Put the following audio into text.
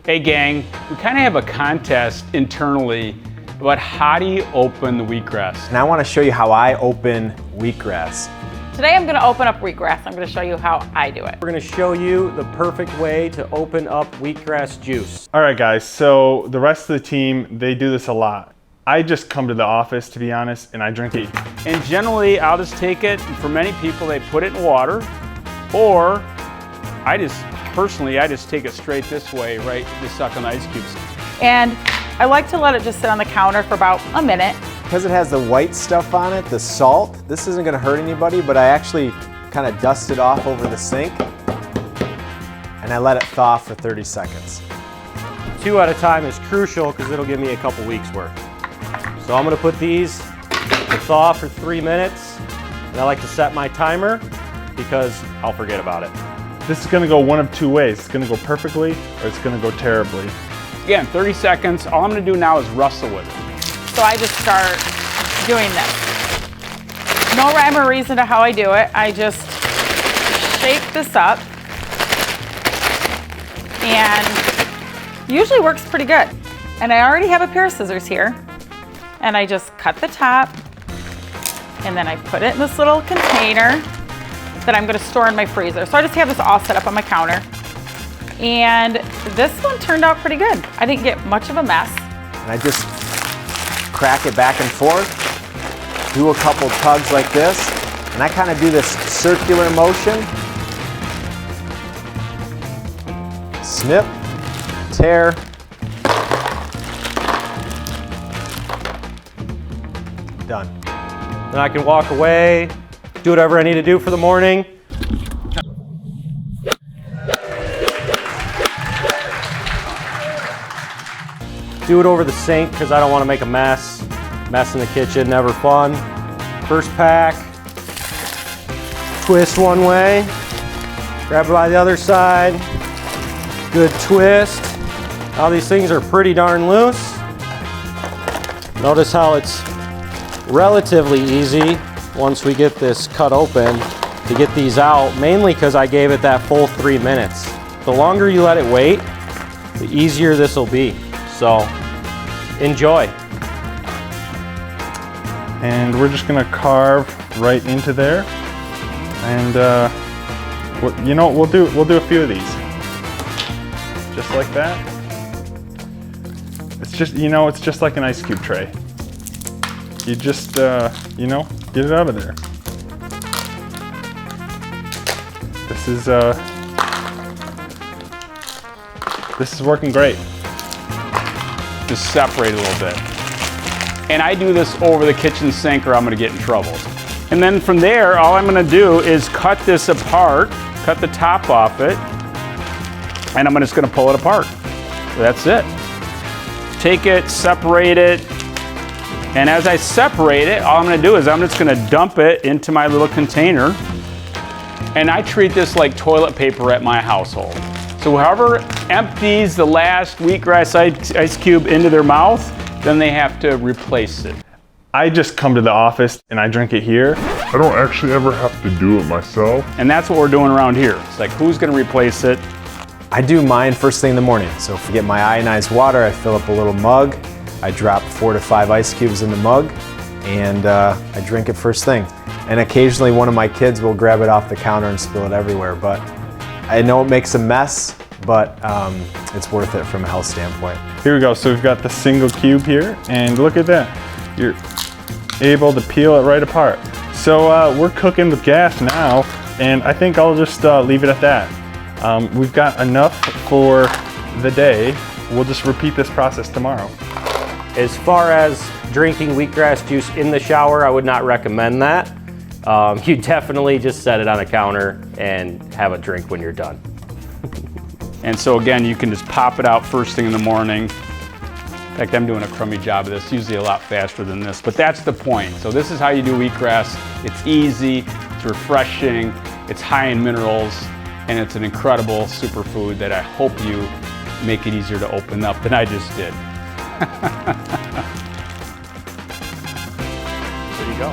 Hey gang, we kind of have a contest internally about how do you open the wheatgrass. And I want to show you how I open wheatgrass. Today I'm going to open up wheatgrass. I'm going to show you how I do it. We're going to show you the perfect way to open up wheatgrass juice. All right guys, so the rest of the team, they do this a lot. I just come to the office, to be honest, and I drink it. And generally I'll just take it, and for many people they put it in water, or personally I just take it straight this way, right, just suck on the ice cubes. And I like to let it just sit on the counter for about a minute. Because it has the white stuff on it, the salt, this isn't going to hurt anybody, but I actually kind of dust it off over the sink and I let it thaw for 30 seconds. 2 at a time is crucial because it'll give me a couple weeks worth. So I'm going to put these to thaw for 3 minutes, and I like to set my timer because I'll forget about it. This is gonna go one of two ways. It's gonna go perfectly or it's gonna go terribly. Again, 30 seconds, all I'm gonna do now is wrestle with it. So I just start doing this. No rhyme or reason to how I do it. I just shake this up, and usually works pretty good. And I already have a pair of scissors here, and I just cut the top, and then I put it in this little container that I'm gonna store in my freezer. So I just have this all set up on my counter. And this one turned out pretty good. I didn't get much of a mess. And I just crack it back and forth, do a couple tugs like this, and I kind of do this circular motion. Snip, tear. Done. Then I can walk away, do whatever I need to do for the morning. Do it over the sink because I don't want to make a mess. Mess in the kitchen, never fun. First pack, twist one way, grab it by the other side, good twist. Now these things are pretty darn loose. Notice how it's relatively easy once we get this cut open to get these out, mainly because I gave it that full 3 minutes. The longer you let it wait, the easier this will be. So enjoy. And we're just gonna carve right into there. And you know, we'll do a few of these. Just like that. It's just, you know, it's just like an ice cube tray. You just, you know, get it out of there. This is working great. Just separate a little bit. And I do this over the kitchen sink or I'm gonna get in trouble. And then from there, all I'm gonna do is cut this apart, cut the top off it, and I'm just gonna pull it apart. So that's it. Take it, separate it, and as I separate it, all I'm gonna do is I'm just gonna dump it into my little container, and I treat this like toilet paper at my household. So whoever empties the last wheatgrass ice cube into their mouth, then they have to replace it. I just come to the office and I drink it here. I don't actually ever have to do it myself. And that's what we're doing around here. It's like, who's gonna replace it? I do mine first thing in the morning. So if I get my ionized water, I fill up a little mug. I drop 4 to 5 ice cubes in the mug, and I drink it first thing. And occasionally one of my kids will grab it off the counter and spill it everywhere. But I know it makes a mess, but it's worth it from a health standpoint. Here we go, so we've got the single cube here, and look at that. You're able to peel it right apart. So we're cooking with gas now, and I think I'll just leave it at that. We've got enough for the day. We'll just repeat this process tomorrow. As far as drinking wheatgrass juice in the shower, I would not recommend that. You definitely just set it on a counter and have a drink when you're done. And so again, you can just pop it out first thing in the morning. In fact, I'm doing a crummy job of this, usually a lot faster than this, but that's the point. So this is how you do wheatgrass. It's easy, it's refreshing, it's high in minerals, and it's an incredible superfood that I hope you make it easier to open up than I just did. There you go.